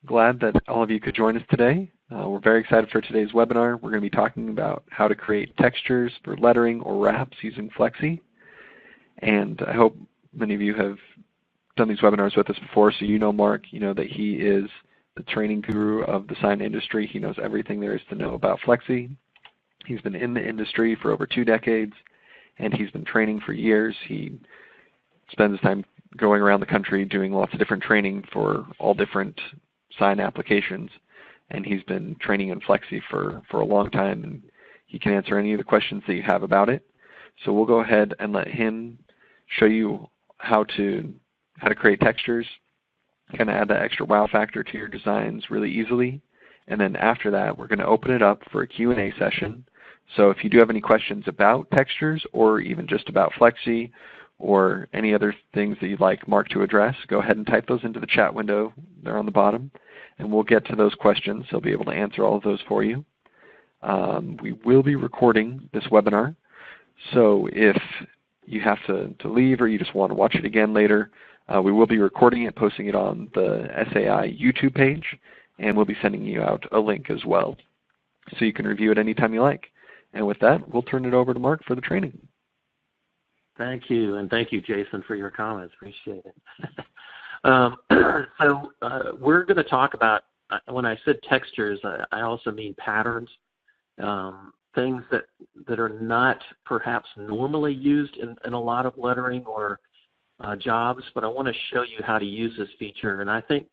Glad that all of you could join us today. We're very excited for today's webinar. We're going to be talking about how to create textures for lettering or wraps using Flexi. And I hope many of you have done these webinars with us before, so you know Mark, you know that he is the training guru of the sign industry. He knows everything there is to know about Flexi. He's been in the industry for over 2 decades, and he's been training for years. He spends his time going around the country doing lots of different training for all different sign applications, and he's been training in Flexi for a long time, and he can answer any of the questions that you have about it. So we'll go ahead and let him show you how to create textures, kind of add that extra wow factor to your designs really easily. And then after that, we're going to open it up for a Q&A session. So if you do have any questions about textures or even just about Flexi or any other things that you'd like Mark to address, go ahead and type those into the chat window there on the bottom, and we'll get to those questions. He'll be able to answer all of those for you. We will be recording this webinar, so if you have to leave or you just want to watch it again later, we will be recording it, posting it on the SAI YouTube page, and we'll be sending you out a link as well, so you can review it anytime you like. And with that, we'll turn it over to Mark for the training. Thank you, and thank you, Jason, for your comments. Appreciate it. We're going to talk about, when I said textures, I also mean patterns, things that are not perhaps normally used in a lot of lettering or jobs, but I want to show you how to use this feature. And I think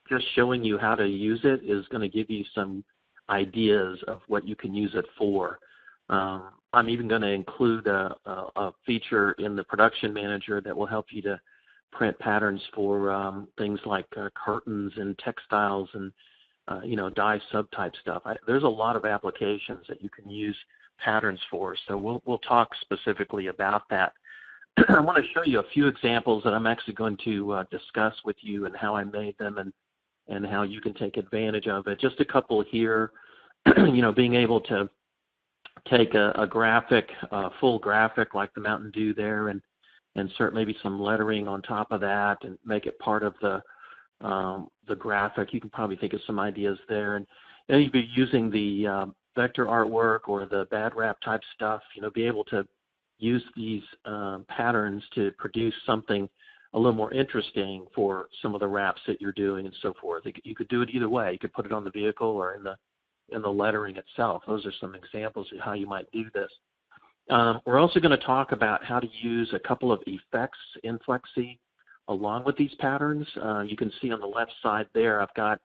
just showing you how to use it is going to give you some ideas of what you can use it for. I'm even going to include a feature in the production manager that will help you to print patterns for things like curtains and textiles and dye subtype stuff. There's a lot of applications that you can use patterns for, so we'll talk specifically about that. I want to show you a few examples that I'm actually going to discuss with you and how I made them and how you can take advantage of it. Just a couple here, being able to take a graphic, full graphic like the Mountain Dew there, and insert maybe some lettering on top of that and make it part of the graphic. You can probably think of some ideas there. And then you'd be using the vector artwork or the bad wrap type stuff, be able to use these patterns to produce something a little more interesting for some of the wraps that you're doing and so forth. You could do it either way. You could put it on the vehicle or in the lettering itself. Those are some examples of how you might do this. We're also going to talk about how to use a couple of effects in Flexi along with these patterns. You can see on the left side there, I've got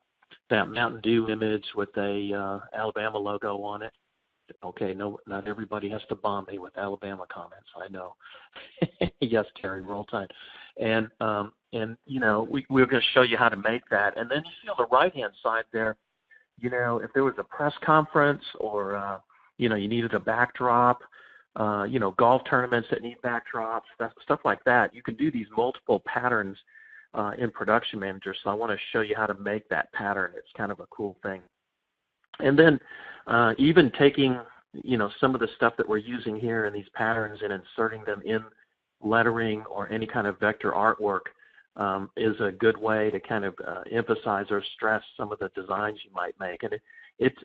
that Mountain Dew image with a Alabama logo on it. Okay, no, not everybody has to bomb me with Alabama comments, I know. Yes, Terry, roll tide. And we're going to show you how to make that. And then you see on the right-hand side there, if there was a press conference or, you needed a backdrop, golf tournaments that need backdrops, stuff like that, you can do these multiple patterns in Production Manager. So I want to show you how to make that pattern. It's kind of a cool thing. And then even taking, some of the stuff that we're using here in these patterns and inserting them in lettering or any kind of vector artwork is a good way to kind of emphasize or stress some of the designs you might make. And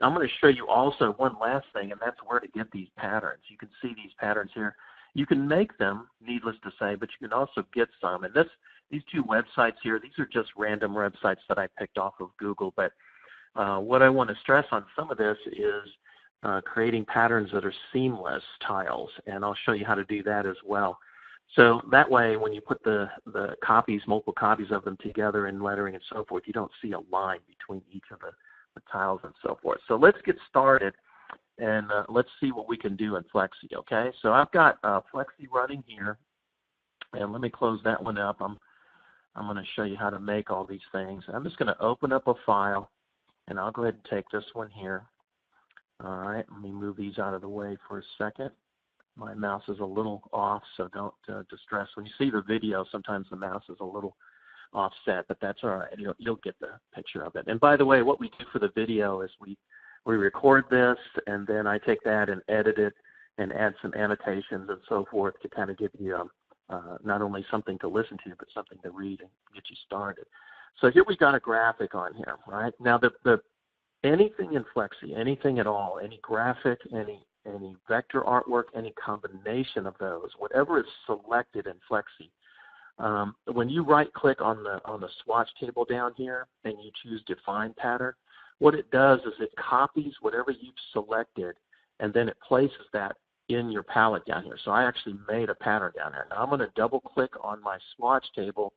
I'm going to show you also one last thing, and that's where to get these patterns. You can see these patterns here. You can make them, needless to say, but you can also get some. And these 2 websites here, these are just random websites that I picked off of Google. But what I want to stress on some of this is creating patterns that are seamless tiles, and I'll show you how to do that as well. So that way, when you put the copies, multiple copies of them together in lettering and so forth, you don't see a line between each of the tiles and so forth. So let's get started, and let's see what we can do in Flexi, okay? So I've got Flexi running here, and let me close that one up. I'm going to show you how to make all these things. I'm just going to open up a file, and I'll go ahead and take this one here. All right, let me move these out of the way for a second. My mouse is a little off, so don't distress. When you see the video, sometimes the mouse is a little offset, but that's all right. You'll get the picture of it. And by the way, what we do for the video is we record this, and then I take that and edit it and add some annotations and so forth to kind of give you not only something to listen to, but something to read and get you started. So here we got a graphic on here, right? Now anything in Flexi, anything at all, any graphic, any vector artwork, any combination of those, whatever is selected in Flexi, when you right-click on the swatch table down here and you choose Define Pattern, what it does is it copies whatever you've selected, and then it places that in your palette down here. So I actually made a pattern down here. Now I'm going to double-click on my swatch table,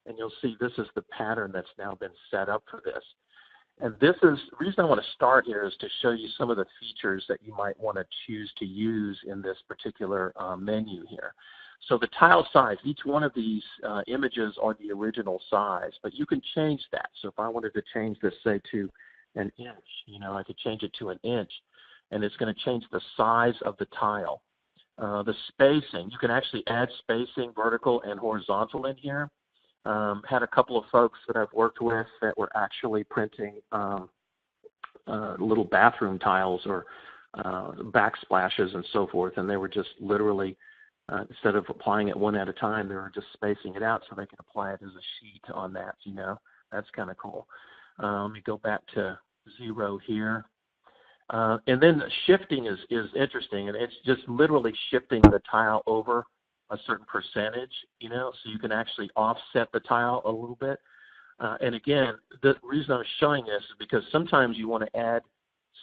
and you'll see this is the pattern that's now been set up for this. And this is the reason I want to start here is to show you some of the features that you might want to choose to use in this particular menu here. So the tile size, each one of these images are the original size, but you can change that. So if I wanted to change this, say, to an inch, I could change it to an inch, and it's going to change the size of the tile. The spacing, you can actually add spacing, vertical and horizontal in here. Had a couple of folks that I've worked with that were actually printing little bathroom tiles or backsplashes and so forth, and they were just literally, instead of applying it one at a time, they were just spacing it out so they could apply it as a sheet on that, That's kind of cool. Let me go back to 0 here. And then shifting is interesting, and it's just literally shifting the tile over a certain percentage, so you can actually offset the tile a little bit. And again, the reason I'm showing this is because sometimes you want to add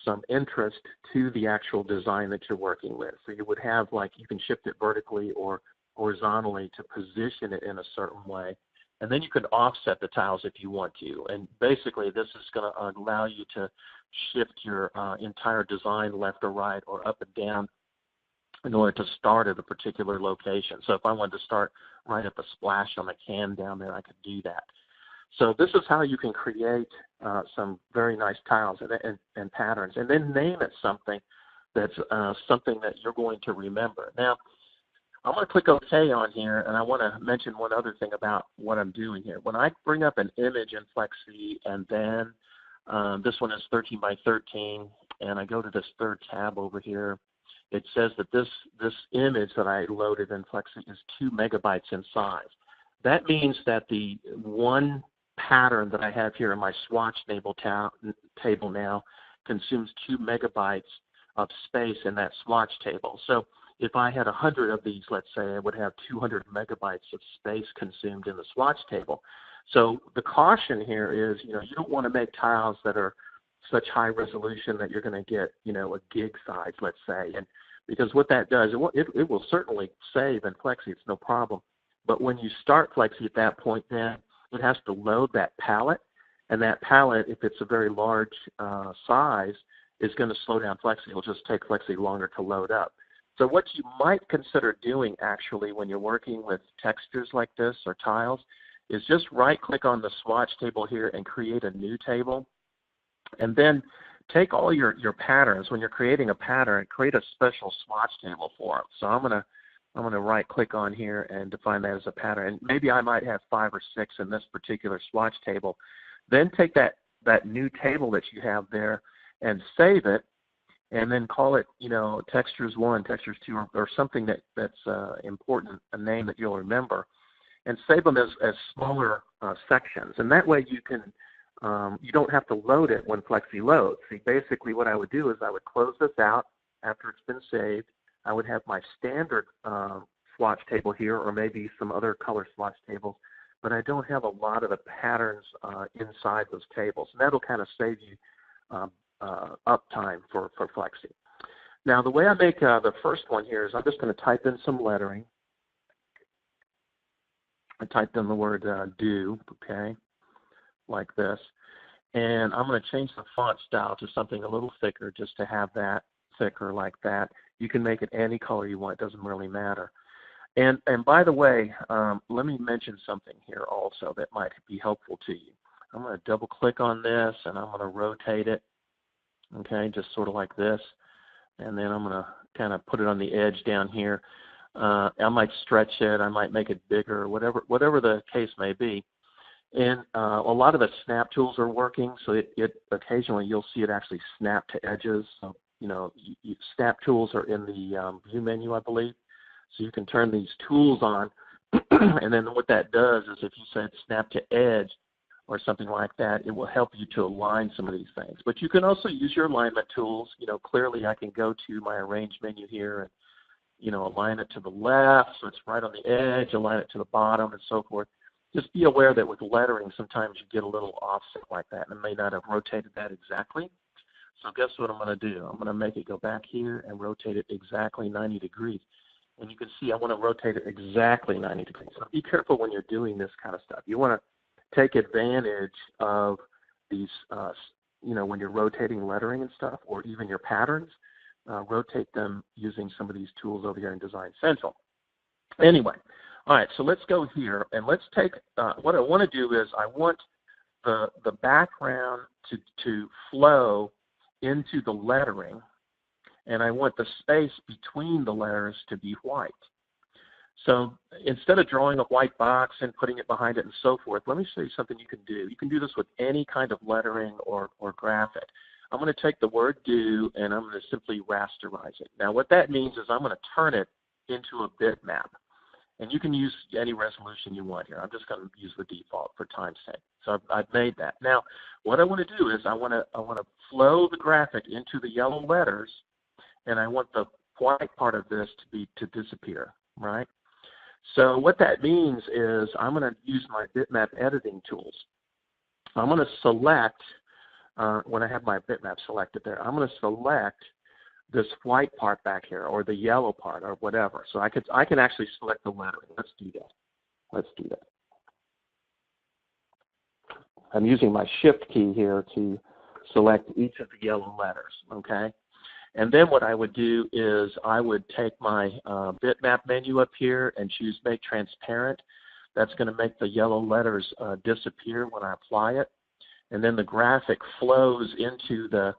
some interest to the actual design that you're working with. So you would have, you can shift it vertically or horizontally to position it in a certain way. And then you can offset the tiles if you want to. And basically, this is going to allow you to shift your entire design left or right or up and down in order to start at a particular location. So if I wanted to start right at the splash on the can down there, I could do that. So this is how you can create some very nice tiles and patterns, and then name it something that's something that you're going to remember. Now, I'm going to click OK on here, and I want to mention one other thing about what I'm doing here. When I bring up an image in Flexi, and then this one is 13 by 13, and I go to this third tab over here, it says that this image that I loaded in Flexi is 2 megabytes in size. That means that the one pattern that I have here in my swatch table now consumes 2 megabytes of space in that swatch table. So if I had 100 of these, let's say, I would have 200 megabytes of space consumed in the swatch table. So the caution here is, you don't want to make tiles that are such high resolution that you're going to get, a gig size, let's say. And because what that does, it will certainly save in Flexi, it's no problem. But when you start Flexi at that point, then it has to load that palette. And that palette, if it's a very large size, is going to slow down Flexi. It'll just take Flexi longer to load up. So what you might consider doing actually when you're working with textures like this or tiles is just right-click on the swatch table here and create a new table. And then take all your patterns. When you're creating a pattern, create a special swatch table for them. So I'm gonna right-click on here and define that as a pattern. And maybe I might have 5 or 6 in this particular swatch table. Then take that new table that you have there and save it, and then call it, textures 1, textures 2, or something that's important, a name that you'll remember, and save them as smaller sections. And that way you can, you don't have to load it when Flexi loads. See, basically what I would do is I would close this out after it's been saved. I would have my standard swatch table here, or maybe some other color swatch tables, but I don't have a lot of the patterns inside those tables. And that'll kind of save you uptime for Flexi. Now, the way I make the first one here is I'm just going to type in some lettering. I typed in the word do, okay, like this. And I'm going to change the font style to something a little thicker just to have that thicker like that. You can make it any color you want. It doesn't really matter. And by the way, let me mention something here also that might be helpful to you. I'm going to double click on this and I'm going to rotate it, okay, just sort of like this. And then I'm going to kind of put it on the edge down here. I might stretch it, I might make it bigger, whatever the case may be. And a lot of the snap tools are working, so it occasionally you'll see it actually snap to edges. So, snap tools are in the view menu, I believe. So you can turn these tools on, and then what that does is if you say snap to edge, or something like that, it will help you to align some of these things. But you can also use your alignment tools. Clearly I can go to my arrange menu here and, align it to the left so it's right on the edge, align it to the bottom, and so forth. Just be aware that with lettering, sometimes you get a little offset like that, and it may not have rotated that exactly. So guess what I'm going to do? I'm going to make it go back here and rotate it exactly 90 degrees. And you can see I want to rotate it exactly 90 degrees. So be careful when you're doing this kind of stuff. You want to take advantage of these, when you're rotating lettering and stuff, or even your patterns, rotate them using some of these tools over here in Design Central. Anyway, all right, so let's go here, and let's take, what I want to do is I want the background to flow into the lettering, and I want the space between the letters to be white. So instead of drawing a white box and putting it behind it and so forth, let me show you something you can do. You can do this with any kind of lettering or graphic. I'm going to take the word do, and I'm going to simply rasterize it. Now what that means is I'm going to turn it into a bitmap. And you can use any resolution you want here. I'm just going to use the default for time's sake. So I've made that. Now, what I want to do is I want to flow the graphic into the yellow letters, and I want the white part of this to disappear, right? So what that means is I'm going to use my bitmap editing tools. I'm going to select, when I have my bitmap selected there, I'm going to select this white part back here, or the yellow part, or whatever. So I can actually select the lettering. Let's do that. Let's do that. I'm using my shift key here to select each of the yellow letters, okay? And then what I would do is I would take my bitmap menu up here and choose make transparent. That's going to make the yellow letters disappear when I apply it. And then the graphic flows into the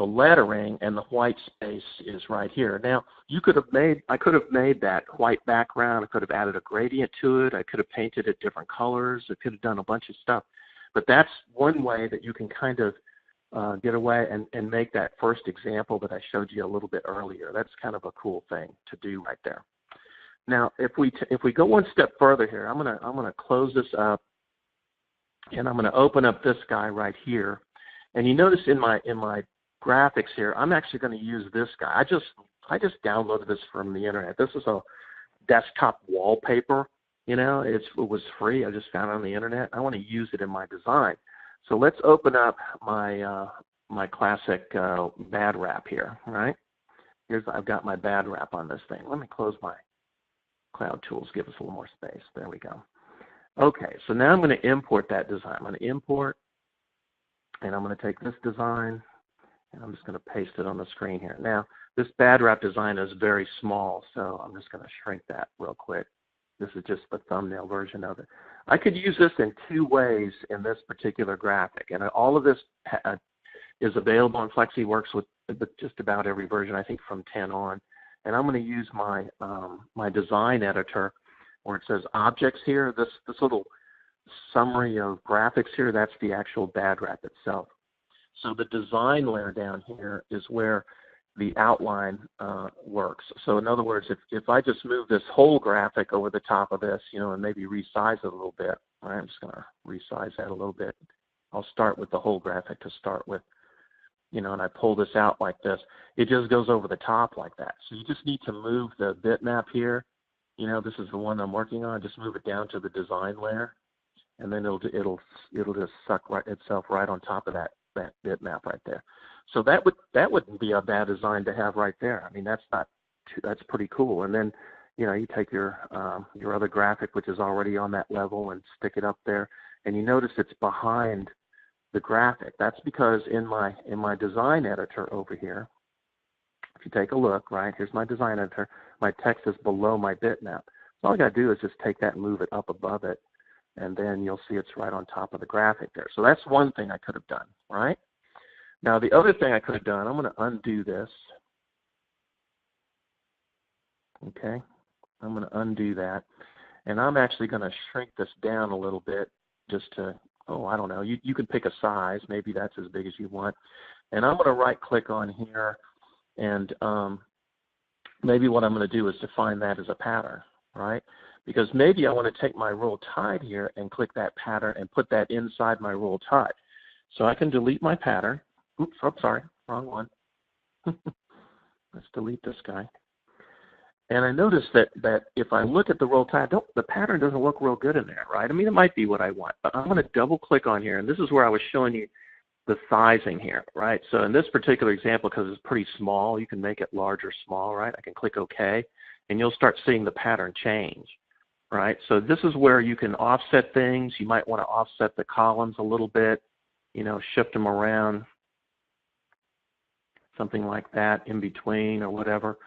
lettering, and the white space is right here. Now, I could have made that white background. I could have added a gradient to it. I could have painted it different colors. I could have done a bunch of stuff. But that's one way that you can kind of get away and make that first example that I showed you a little bit earlier. That's kind of a cool thing to do right there. Now, if we go one step further here, I'm gonna close this up, and I'm gonna open up this guy right here. And you notice in my graphics here, I'm actually going to use this guy. I just downloaded this from the internet. This is a desktop wallpaper. It was free. I just found it on the internet. I want to use it in my design. So let's open up my my classic bad wrap here. Right? I've got my bad wrap on this thing. Let me close my cloud tools. Give us a little more space. There we go. Okay. So now I'm going to import that design. I'm going to import, and I'm going to take this design, and I'm just going to paste it on the screen here. Now, this bad wrap design is very small, so I'm just going to shrink that real quick. This is just the thumbnail version of it. I could use this in two ways in this particular graphic, and all of this is available on Flexi. Works with just about every version, I think from 10 on. And I'm going to use my my design editor where it says objects here. This little summary of graphics here, that's the actual bad wrap itself. So the design layer down here is where the outline works. So in other words, if I just move this whole graphic over the top of this, and maybe resize it a little bit, all right, I'm just going to resize that a little bit. I'll start with the whole graphic to start with, and I pull this out like this. It just goes over the top like that. So you just need to move the bitmap here. This is the one I'm working on. Just move it down to the design layer, and then it'll just suck itself right on top of that bitmap right there. So that wouldn't be a bad design to have right there. I mean, that's pretty cool. And then you take your other graphic, which is already on that level, and stick it up there, and you notice it's behind the graphic. That's because in my design editor over here, if you take a look, right, here's my design editor, my text is below my bitmap. So all I got to do is just take that and move it up above it, and then you'll see it's right on top of the graphic there. So that's one thing I could have done, right? Now the other thing I could have done, I'm going to undo this. Okay, I'm going to undo that, and I'm actually going to shrink this down a little bit just to, I don't know, you can pick a size, maybe that's as big as you want. And I'm going to right click on here, and maybe what I'm going to do is define that as a pattern, right? because maybe I want to take my roll tide here and click that pattern and put that inside my roll tide. So I can delete my pattern. Oops, oh, sorry, wrong one. Let's delete this guy. And I notice that if I look at the roll tide, the pattern doesn't look real good in there, right? I mean, it might be what I want, but I'm going to double click on here, and this is where I was showing you the sizing here, right? So in this particular example, because it's pretty small, you can make it large or small, right? I can click OK, and you'll start seeing the pattern change, right? So this is where you can offset things. You might want to offset the columns a little bit, you know, shift them around, something like that in between or whatever.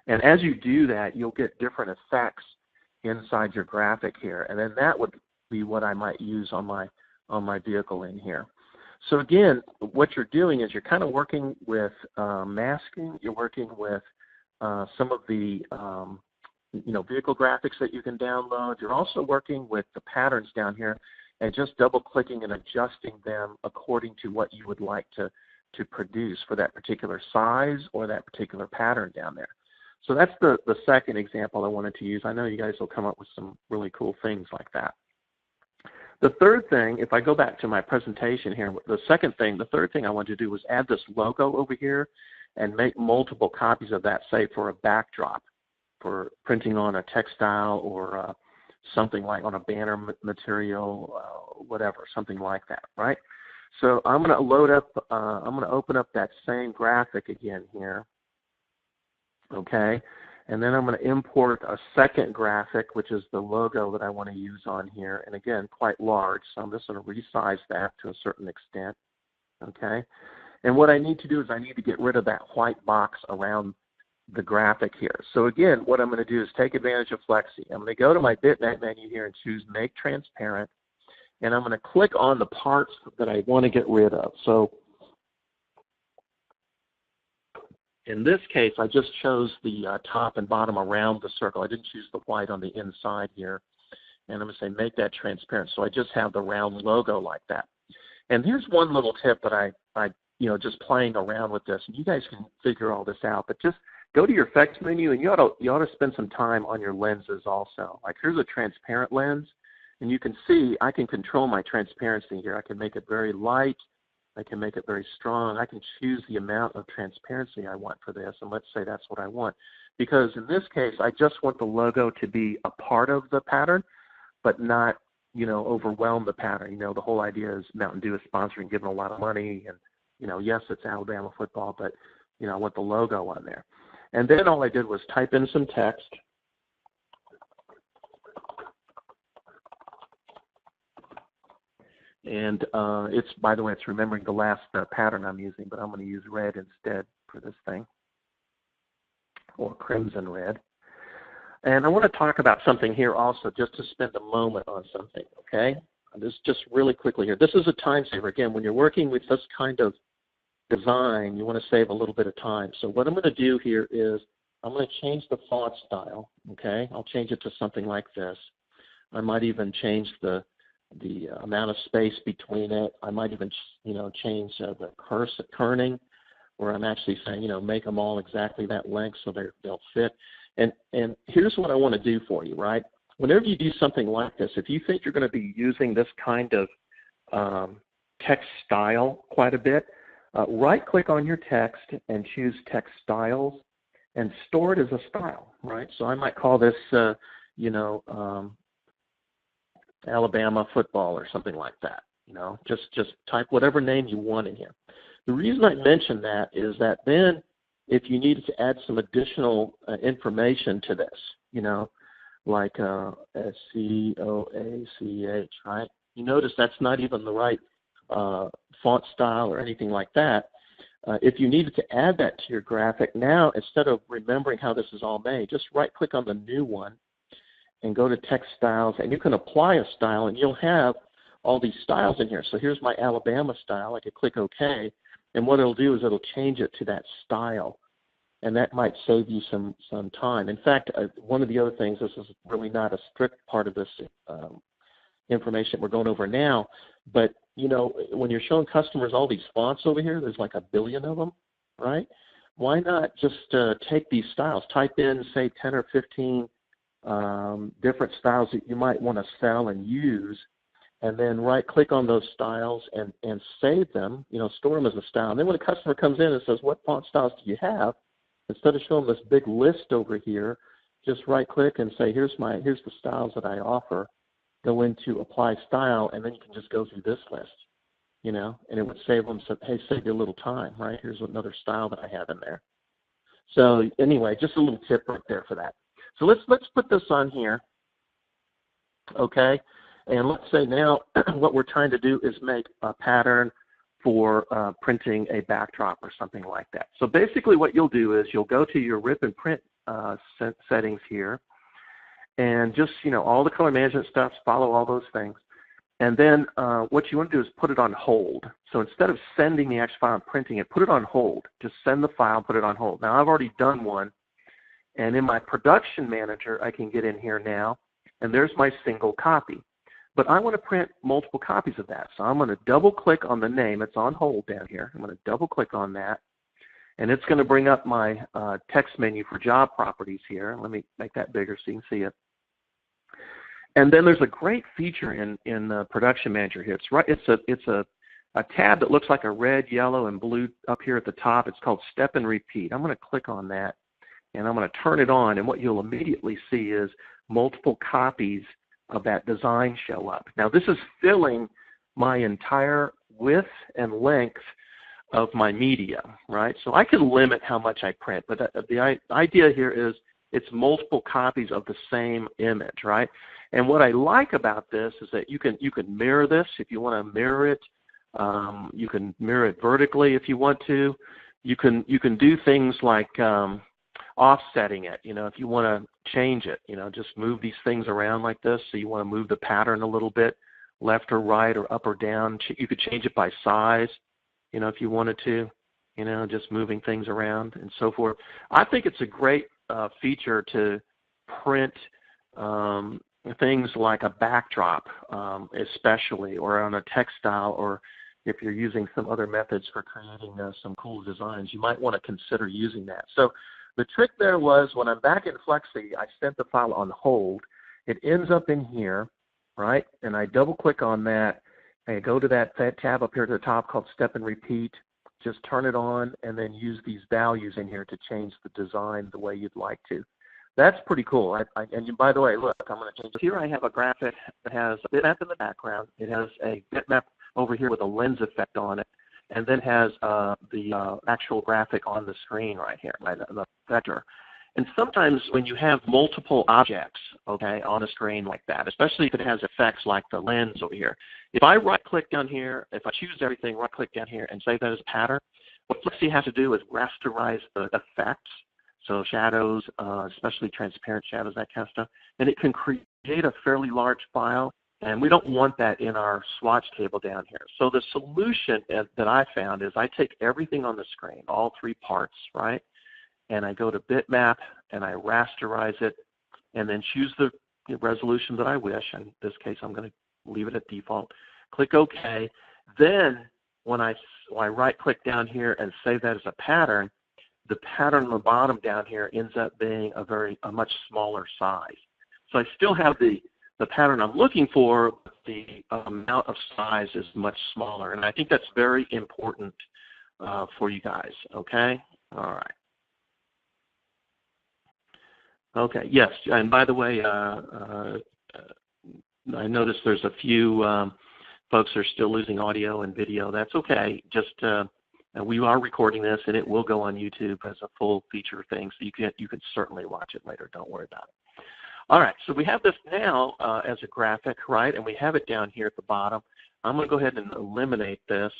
And as you do that, you'll get different effects inside your graphic here. And then that would be what I might use on my vehicle in here. So again, what you're doing is you're kind of working with masking. You're working with some of the vehicle graphics that you can download. You're also working with the patterns down here and just double clicking and adjusting them according to what you would like to produce for that particular size or that particular pattern down there. So that's the second example I wanted to use. I know you guys will come up with some really cool things like that. The third thing, if I go back to my presentation here, the third thing I wanted to do was add this logo over here and make multiple copies of that, say, for a backdrop, for printing on a textile or something like on a banner material, whatever, something like that, right? So I'm going to open up that same graphic again here. Okay, and then I'm going to import a second graphic, which is the logo that I want to use on here, and again, quite large, so I'm just going to resize that to a certain extent, okay? And what I need to do is I need to get rid of that white box around the graphic here. So again, what I'm going to do is take advantage of Flexi. I'm going to go to my bitmap menu here and choose Make Transparent, and I'm going to click on the parts that I want to get rid of. So in this case, I just chose the top and bottom around the circle. I didn't choose the white on the inside here. And I'm going to say make that transparent. So I just have the round logo like that. And here's one little tip that I just playing around with this. And you guys can figure all this out. But just go to your effects menu, and you ought to spend some time on your lenses also. Like here's a transparent lens. And you can see I can control my transparency here. I can make it very light. I can make it very strong. I can choose the amount of transparency I want for this, and let's say that's what I want. Because in this case, I just want the logo to be a part of the pattern, but not, overwhelm the pattern. The whole idea is Mountain Dew is sponsoring, giving a lot of money, and, yes, it's Alabama football, but, I want the logo on there. And then all I did was type in some text. And by the way, it's remembering the last pattern I'm using, but I'm going to use red instead for this thing, or crimson red. And I want to talk about something here also, just to spend a moment on something, okay? This just really quickly here. This is a time saver. Again, when you're working with this kind of design, you want to save a little bit of time. So what I'm going to do here is I'm going to change the font style, okay? I'll change it to something like this. I might even change the amount of space between it. I might even, change the kerning, where I'm actually saying, make them all exactly that length so they'll fit. And here's what I want to do for you, right? Whenever you do something like this, if you think you're going to be using this kind of text style quite a bit, right-click on your text and choose Text Styles and store it as a style, right? So I might call this, Alabama football or something like that. Just type whatever name you want in here. The reason I mention that is that then if you needed to add some additional information to this, like SCOACH, right? You notice that's not even the right font style or anything like that. If you needed to add that to your graphic, now instead of remembering how this is all made, just right-click on the new one and go to Text Styles, and you can apply a style, and you'll have all these styles in here. So here's my Alabama style. I could click OK, and what it'll do is it'll change it to that style, and that might save you some time. In fact, one of the other things, this is really not a strict part of this information we're going over now, but when you're showing customers all these fonts over here, there's like 1 billion of them, right? Why not just take these styles, type in, say, 10 or 15 different styles that you might want to sell and use, and then right-click on those styles and save them, store them as a style. And then when a customer comes in and says, what font styles do you have, instead of showing this big list over here, just right-click and say, here's the styles that I offer. Go into Apply Style, and then you can just go through this list, and it would save them, so, hey, save you a little time, right? Here's another style that I have in there. So anyway, just a little tip right there for that. So let's put this on here, okay? And let's say now what we're trying to do is make a pattern for printing a backdrop or something like that. So basically what you'll do is you'll go to your rip and print settings here, and just, all the color management stuff, follow all those things. And then what you want to do is put it on hold. So instead of sending the actual file and printing it, put it on hold. Just send the file, put it on hold. Now I've already done one, and in my production manager I can get in here now, and there's my single copy. But I want to print multiple copies of that. So I'm going to double click on the name. It's on hold down here. I'm going to double click on that, and it's going to bring up my text menu for job properties here. Let me make that bigger so you can see it. And then there's a great feature in the production manager here. It's a tab that looks like a red, yellow, and blue up here at the top. It's called Step and Repeat. I'm going to click on that, and I'm going to turn it on. And what you'll immediately see is multiple copies of that design show up. Now this is filling my entire width and length of my media, right? So I can limit how much I print, but the idea here is it's multiple copies of the same image, right? And what I like about this is that you can mirror this if you want to mirror it. You can mirror it vertically if you want to. You can do things like offsetting it. If you want to change it, just move these things around like this. So you want to move the pattern a little bit, left or right or up or down. You could change it by size, if you wanted to. Just moving things around and so forth. I think it's a great feature to print things like a backdrop, especially, or on a textile, or if you're using some other methods for creating some cool designs, you might want to consider using that. So the trick there was, when I'm back in Flexi, I sent the file on hold. It ends up in here, right? And I double click on that, and I go to that tab up here at the top called Step and Repeat. Just turn it on, and then use these values in here to change the design the way you'd like to. That's pretty cool. And by the way, look, I'm going to change it. Here I have a graphic that has a bitmap in the background. It has a bitmap over here with a lens effect on it, and then has the actual graphic on the screen right here, right, the vector. And sometimes when you have multiple objects, okay, on a screen like that, especially if it has effects like the lens over here, if I right-click down here, if I choose everything, right-click down here, and save that as a pattern, what Flexi has to do is rasterize the effects. So shadows, especially transparent shadows, that kind of stuff. And it can create a fairly large file, and we don't want that in our swatch table down here. So the solution that I found is I take everything on the screen, all three parts, right? And I go to bitmap, and I rasterize it, and then choose the resolution that I wish. In this case, I'm going to leave it at default. Click OK. Then when I right-click down here and save that as a pattern, the pattern on the bottom down here ends up being a much smaller size. So I still have the pattern I'm looking for, but the amount of size is much smaller. And I think that's very important for you guys, okay? All right. Okay, yes, and by the way, I noticed there's a few folks are still losing audio and video. That's okay. Just we are recording this, and it will go on YouTube as a full feature thing, so you can certainly watch it later. Don't worry about it. All right, so we have this now as a graphic, right, and we have it down here at the bottom. I'm going to go ahead and eliminate this,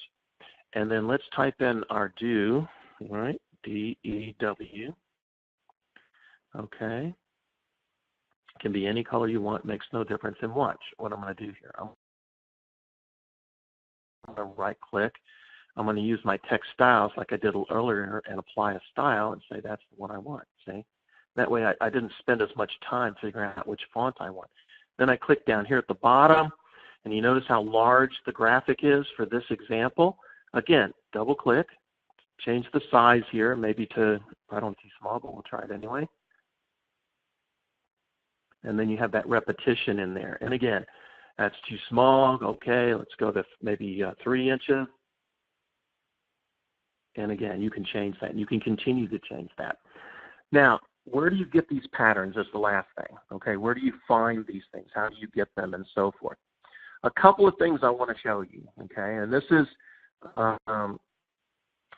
and then let's type in our do, all right, D-E-W. Okay. It can be any color you want, makes no difference. And watch what I'm going to do here. I'm going to right click. I'm going to use my text styles like I did earlier and apply a style and say that's the one I want. See? That way I didn't spend as much time figuring out which font I want. Then I click down here at the bottom, and you notice how large the graphic is for this example. Again, double click, change the size here, maybe to, I don't see small, but we'll try it anyway. and then you have that repetition in there. And again, that's too small. Okay, let's go to maybe 3 inches. And again, you can change that, and you can continue to change that. Now, where do you get these patterns is the last thing, okay? Where do you find these things? How do you get them, and so forth? A couple of things I want to show you, okay? And this is,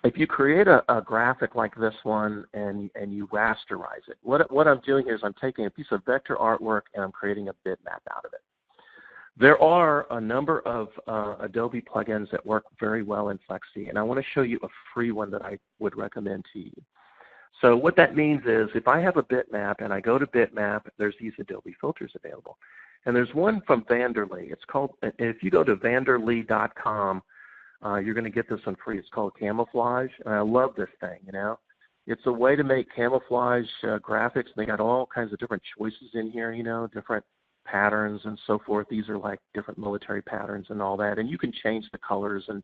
if you create a graphic like this one and you rasterize it, what I'm doing here is I'm taking a piece of vector artwork and I'm creating a bitmap out of it. There are a number of Adobe plugins that work very well in Flexi, and I want to show you a free one that I would recommend to you. So what that means is if I have a bitmap and I go to bitmap, there's these Adobe filters available. And there's one from Vanderlee. It's called, if you go to vanderlee.com, you're going to get this one free. It's called Camouflage, and I love this thing, you know. It's a way to make camouflage graphics. They got all kinds of different choices in here, you know, different patterns and so forth. These are like different military patterns and all that. And you can change the colors and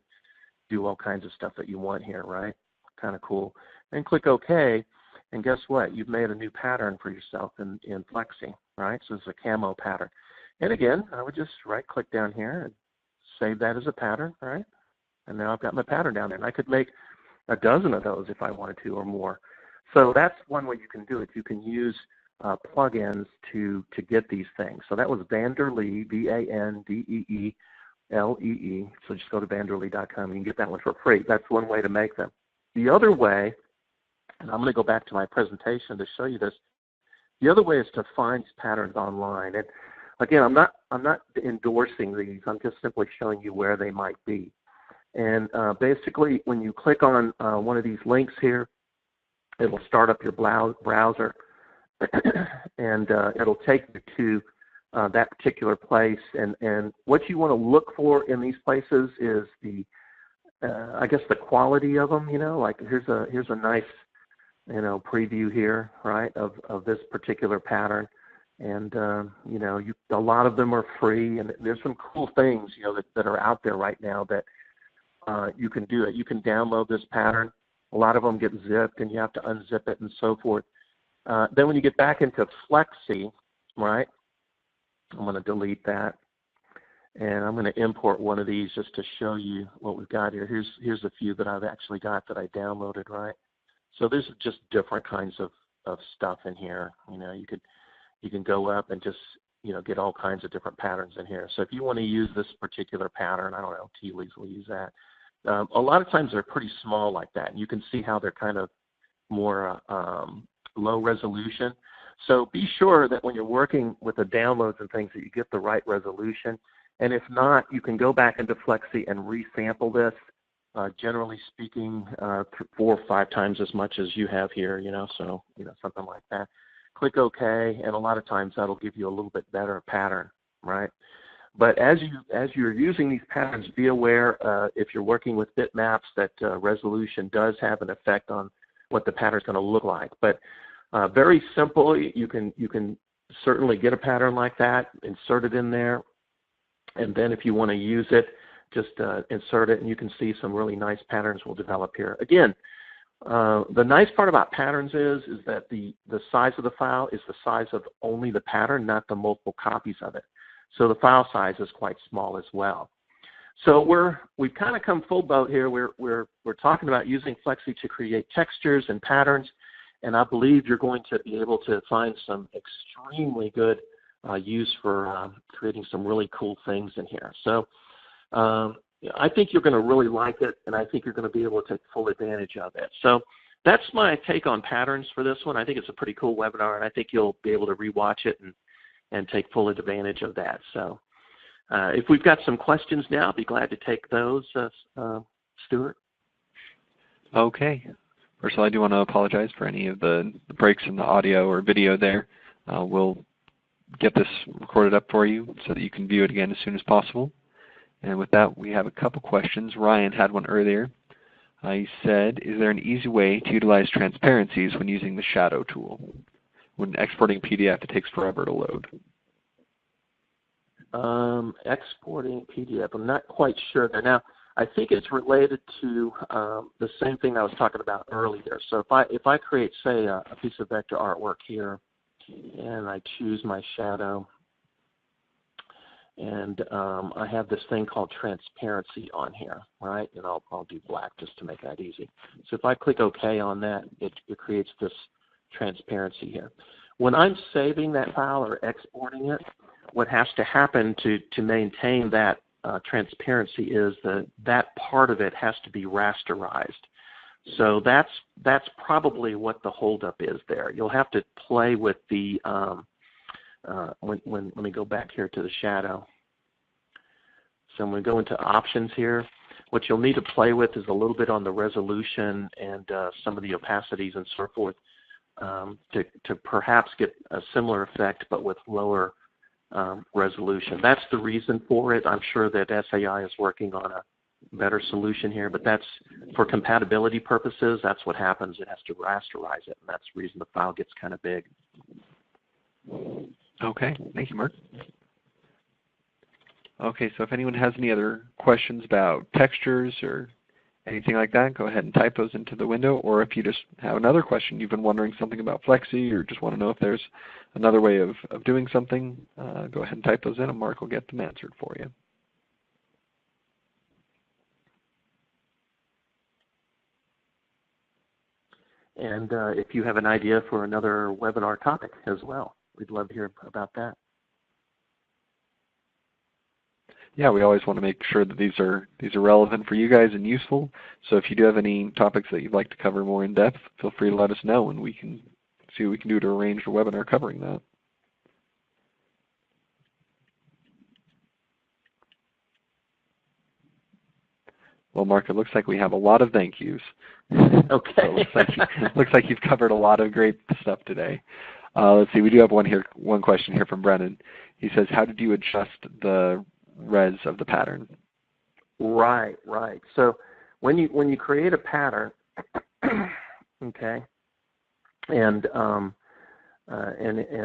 do all kinds of stuff that you want here, right? Kind of cool. And click OK, and guess what? You've made a new pattern for yourself in Flexi, right? So it's a camo pattern. And again, I would just right-click down here and save that as a pattern, right? And now I've got my pattern down there. And I could make a dozen of those if I wanted to or more. So that's one way you can do it. You can use plugins to get these things. So that was Vanderlee, Vandeelee. So just go to vanderlee.com and you can get that one for free. That's one way to make them. The other way, and I'm going to go back to my presentation to show you this. The other way is to find these patterns online. And again, I'm not endorsing these. I'm just simply showing you where they might be. And basically, when you click on one of these links here, it'll start up your browser, and it'll take you to that particular place. And what you want to look for in these places is I guess the quality of them. You know, like here's a nice, you know, preview here, right, of this particular pattern. And you know, a lot of them are free, and there's some cool things, you know, that are out there right now that you can do it. You can download this pattern. A lot of them get zipped, and you have to unzip it and so forth. Then when you get back into Flexi, right, I'm going to delete that, and I'm going to import one of these just to show you what we've got here. Here's a few that I've actually got that I downloaded, right? So there's just different kinds of stuff in here. You know, you can go up and just, you know, get all kinds of different patterns in here. So if you want to use this particular pattern, I don't know, Tealeys will use that. A lot of times they're pretty small like that, and you can see how they're kind of more low resolution. So be sure that when you're working with the downloads and things that you get the right resolution. And if not, you can go back into Flexi and resample this. Generally speaking, 4 or 5 times as much as you have here, you know, so, you know, something like that. Click OK, and a lot of times that'll give you a little bit better pattern, right? But as you're using these patterns, be aware if you're working with bitmaps that resolution does have an effect on what the pattern's going to look like. But very simple, you can certainly get a pattern like that, insert it in there, and then if you want to use it, just insert it, and you can see some really nice patterns will develop here. Again, the nice part about patterns is that the size of the file is the size of only the pattern, not the multiple copies of it. So the file size is quite small as well. So we've kind of come full boat here. We're talking about using Flexi to create textures and patterns, and I believe you're going to be able to find some extremely good use for creating some really cool things in here. So I think you're going to really like it, and I think you're going to be able to take full advantage of it. So that's my take on patterns for this one. I think it's a pretty cool webinar, and I think you'll be able to rewatch it and take full advantage of that. So if we've got some questions now, I'd be glad to take those, Stuart. Okay. First of all, I do want to apologize for any of the breaks in the audio or video there. We'll get this recorded up for you so that you can view it again as soon as possible. And with that, we have a couple questions. Ryan had one earlier. He said, is there an easy way to utilize transparencies when using the shadow tool? When exporting PDF, it takes forever to load. Exporting PDF, I'm not quite sure there. Now, I think it's related to the same thing I was talking about earlier. So if I create, say, a piece of vector artwork here, and I choose my shadow. And I have this thing called transparency on here, right? And I'll do black just to make that easy. So if I click OK on that, it creates this transparency here. When I'm saving that file or exporting it, what has to happen to maintain that transparency is that part of it has to be rasterized. So that's probably what the holdup is there. You'll have to play with the let me go back here to the shadow. So I'm going to go into options here. What you'll need to play with is a little bit on the resolution and some of the opacities and so forth to perhaps get a similar effect but with lower resolution. That's the reason for it. I'm sure that SAI is working on a better solution here, but that's for compatibility purposes. That's what happens. It has to rasterize it, and that's the reason the file gets kind of big. Okay, thank you, Mark. Okay, so if anyone has any other questions about textures or anything like that, go ahead and type those into the window. Or if you just have another question, you've been wondering something about Flexi or just want to know if there's another way of doing something, go ahead and type those in and Mark will get them answered for you. And if you have an idea for another webinar topic as well, we'd love to hear about that. Yeah, we always want to make sure that these are relevant for you guys and useful. So if you do have any topics that you'd like to cover more in depth, feel free to let us know and we can see what we can do to arrange a webinar covering that. Well, Mark, it looks like we have a lot of thank yous. Okay. So it looks like you've covered a lot of great stuff today. Let's see, we do have one question here from Brennan. He says, how did you adjust the res of the pattern? Right. So when you create a pattern, okay, and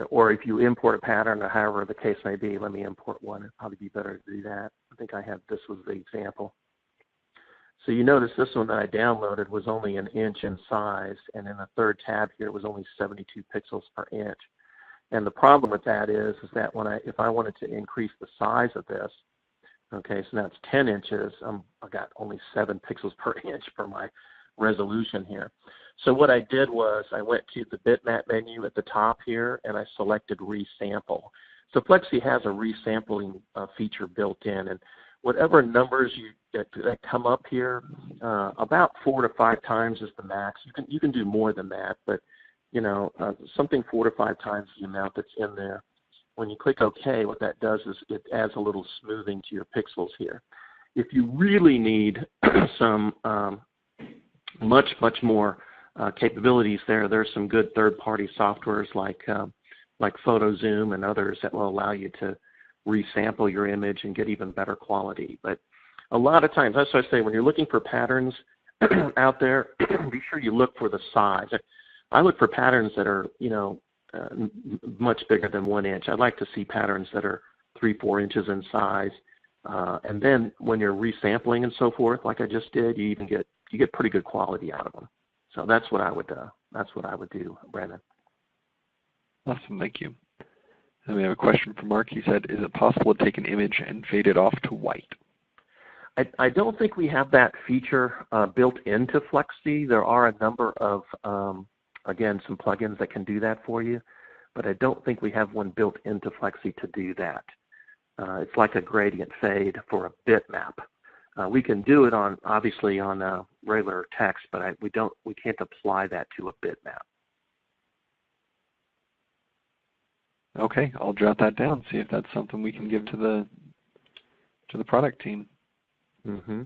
or if you import a pattern or however the case may be, let me import one. It'd probably be better to do that. I think I have, this was the example. So you notice this one that I downloaded was only an inch in size, and in the third tab here it was only 72 pixels per inch. And the problem with that is that if I wanted to increase the size of this, okay, so now it's 10 inches, I got only 7 pixels per inch for my resolution here. So what I did was I went to the bitmap menu at the top here and I selected resample. So Flexi has a resampling feature built in, and whatever numbers that come up here, about 4 to 5 times is the max. You can do more than that, but something 4 to 5 times the amount that's in there. When you click OK, what that does is it adds a little smoothing to your pixels here. If you really need some much more capabilities there's some good third-party softwares like PhotoZoom and others that will allow you to resample your image and get even better quality. But a lot of times, that's what I say, when you're looking for patterns out there, be sure you look for the size. I look for patterns that are, much bigger than 1 inch. I'd like to see patterns that are 3-4 inches in size. And then when you're resampling and so forth, like I just did, you get pretty good quality out of them. So that's what I would do, Brandon. Awesome, thank you. And we have a question from Mark. He said, is it possible to take an image and fade it off to white? I don't think we have that feature built into Flexi. There are a number of, again, some plugins that can do that for you, but I don't think we have one built into Flexi to do that. It's like a gradient fade for a bitmap. We can do it obviously on regular text, but we can't apply that to a bitmap. Okay, I'll jot that down, see if that's something we can give to the product team. Mm-hmm.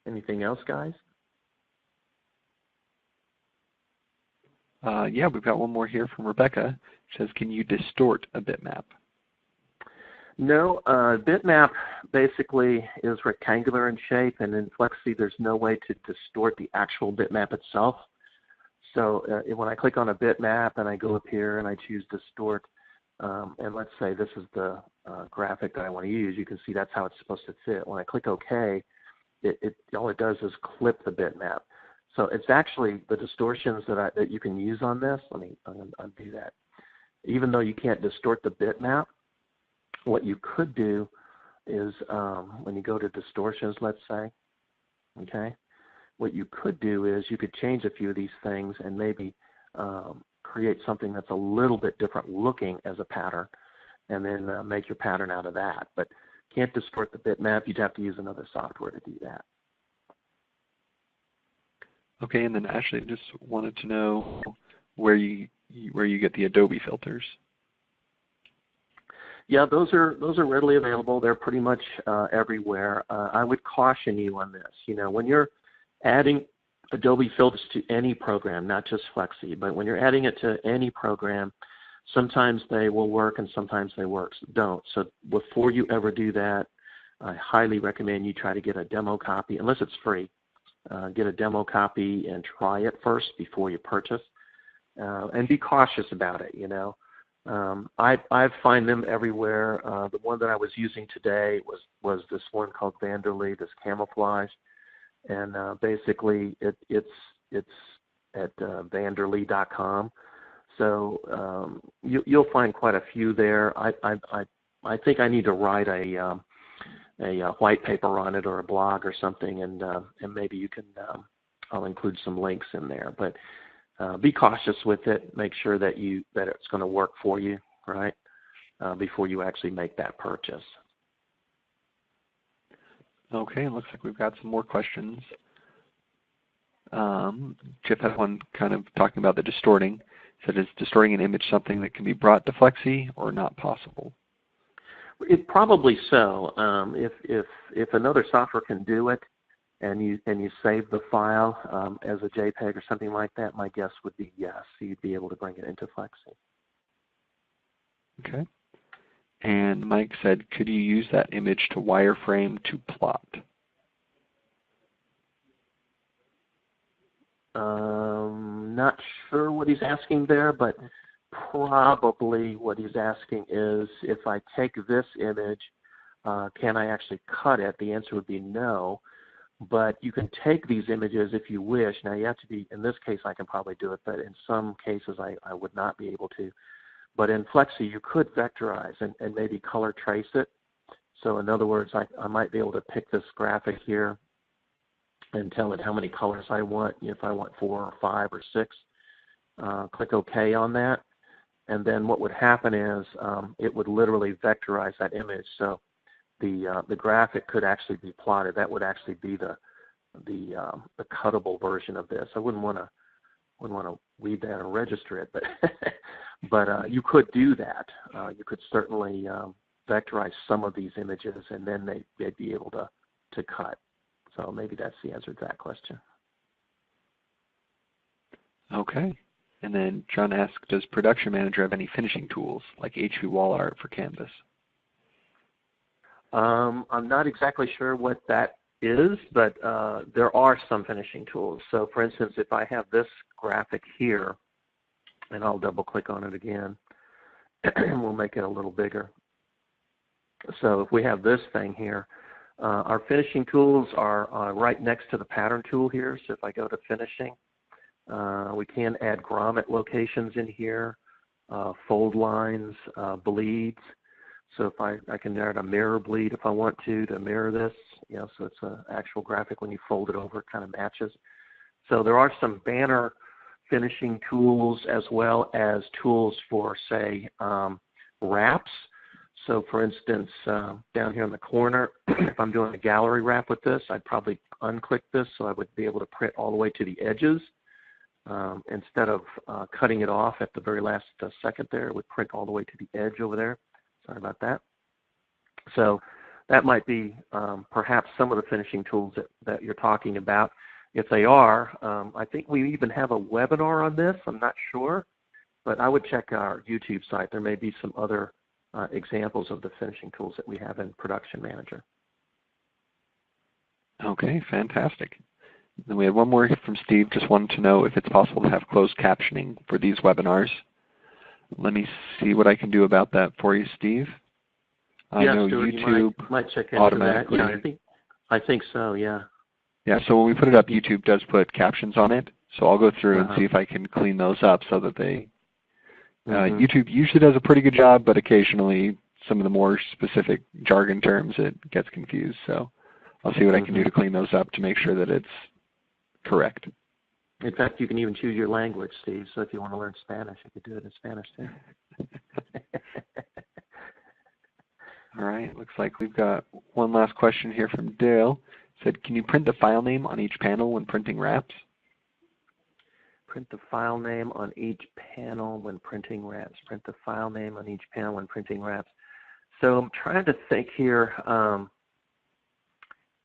Anything else, guys? Yeah, we've got one more here from Rebecca. It says, can you distort a bitmap? No, bitmap basically is rectangular in shape, and in Flexi there's no way to distort the actual bitmap itself. So when I click on a bitmap and I go up here and I choose distort, and let's say this is the graphic that I want to use. You can see that's how it's supposed to fit. When I click OK, all it does is clip the bitmap. So it's actually the distortions that you can use on this. I'm going to undo that. Even though you can't distort the bitmap, what you could do is when you go to distortions, let's say, okay, what you could do is you could change a few of these things and maybe create something that's a little bit different looking as a pattern, and then make your pattern out of that. But can't distort the bitmap. You'd have to use another software to do that. Okay, and then Ashley, just wanted to know where you get the Adobe filters. Yeah, those are readily available. They're pretty much everywhere. I would caution you on this. You know, when you're adding Adobe filters to any program, not just Flexi, but when you're adding it to any program, sometimes they will work and sometimes they don't. So before you ever do that, I highly recommend you try to get a demo copy, unless it's free. Get a demo copy and try it first before you purchase, and be cautious about it. You know, I find them everywhere. The one that I was using today was this one called Vanderlee, this camouflage, and basically it's at vanderlee.com. So you'll find quite a few there. I think I need to write a white paper on it or a blog or something, and maybe you can. I'll include some links in there. But be cautious with it. Make sure that it's going to work for you, right? Before you actually make that purchase. Okay, looks like we've got some more questions. Chip had one kind of talking about the distorting. He said, is distorting an image something that can be brought to Flexi or not possible? It probably so. If another software can do it, and you save the file as a JPEG or something like that, my guess would be yes. You'd be able to bring it into Flexi. Okay. And Mike said, could you use that image to wireframe to plot? Not sure what he's asking there, but probably what he's asking is, if I take this image, can I actually cut it? The answer would be no. But you can take these images if you wish. Now you have to be, in this case I can probably do it, but in some cases I would not be able to. But in Flexi you could vectorize and maybe color trace it. So in other words, I might be able to pick this graphic here and tell it how many colors I want. If I want 4 or 5 or 6, click OK on that. And then what would happen is it would literally vectorize that image. So the graphic could actually be plotted. That would actually be the cuttable version of this. I wouldn't want to read that or register it, but you could do that. You could certainly vectorize some of these images, and then they'd be able to cut. So maybe that's the answer to that question. Okay. And then John asked, does Production Manager have any finishing tools like HV wall art for Canvas? I'm not exactly sure what that is, but there are some finishing tools. So for instance, if I have this graphic here, and I'll double click on it again, we'll make it a little bigger. So if we have this thing here, our finishing tools are right next to the pattern tool here. So if I go to finishing, we can add grommet locations in here, fold lines, bleeds. So if I can add a mirror bleed if I want to mirror this, so it's an actual graphic. When you fold it over, it kind of matches. So there are some banner finishing tools as well as tools for, say, wraps. So for instance, down here in the corner, if I'm doing a gallery wrap with this, I'd probably unclick this so I would be able to print all the way to the edges. Instead of cutting it off at the very last second there, it would print all the way to the edge over there. Sorry about that. So that might be perhaps some of the finishing tools that you're talking about. If they are, I think we even have a webinar on this. I'm not sure, but I would check our YouTube site. There may be some other examples of the finishing tools that we have in Production Manager. Okay, fantastic. Then we had one more from Steve. Just wanted to know if it's possible to have closed captioning for these webinars. Let me see what I can do about that for you, Steve. I know Stuart, YouTube you might check into automatically. that. Yeah, I think so. Yeah. Yeah. So when we put it up, YouTube does put captions on it. So I'll go through and see if I can clean those up so that they. YouTube usually does a pretty good job, but occasionally some of the more specific jargon terms it gets confused. So I'll see what I can do to clean those up to make sure that it's correct. In fact, you can even choose your language, Steve. So if you want to learn Spanish, you could do it in Spanish too. All right. Looks like we've got one last question here from Dale. It said, can you print the file name on each panel when printing wraps? Print the file name on each panel when printing wraps. Print the file name on each panel when printing wraps. So I'm trying to think here.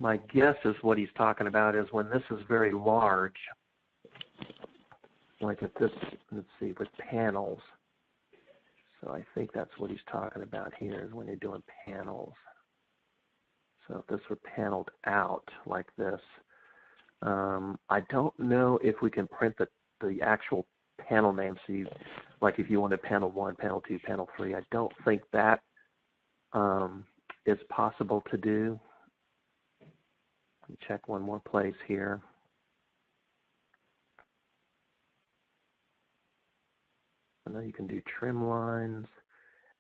My guess is what he's talking about is when this is very large, like if this, let's see, with panels. So I think that's what he's talking about here is when you're doing panels. So if this were paneled out like this, I don't know if we can print the actual panel name. So like if you wanted panel 1, panel 2, panel 3, I don't think that is possible to do. Let me check one more place here. I know you can do trim lines.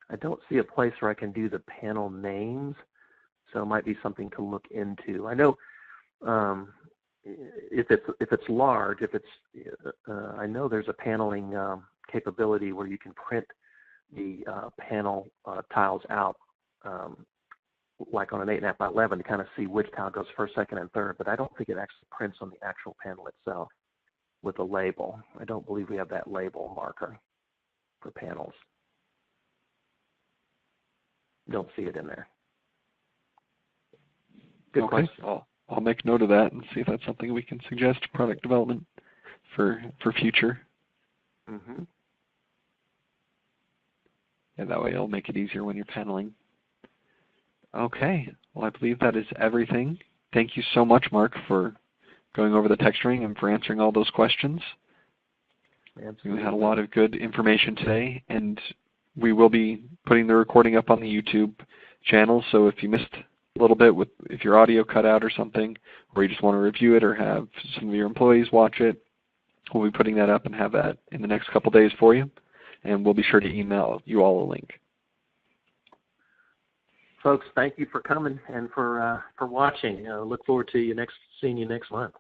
I don't see a place where I can do the panel names, so it might be something to look into. I know if it's large, I know there's a paneling capability where you can print the panel tiles out, like on an 8.5 by 11, to kind of see which tile goes first, second, and third. But I don't think it actually prints on the actual panel itself with a label. I don't believe we have that label marker for panels. Don't see it in there. Good question. I'll make note of that and see if that's something we can suggest to product development for future. Yeah, that way it'll make it easier when you're paneling. Okay, well I believe that is everything. Thank you so much, Mark, for going over the texturing and for answering all those questions. Absolutely. We had a lot of good information today, and we will be putting the recording up on the YouTube channel, so if you missed a little bit if your audio cut out or something, or you just want to review it or have some of your employees watch it, we'll be putting that up and have that in the next couple days for you, and we'll be sure to email you all a link. Folks, thank you for coming and for watching. Look forward to seeing you next month.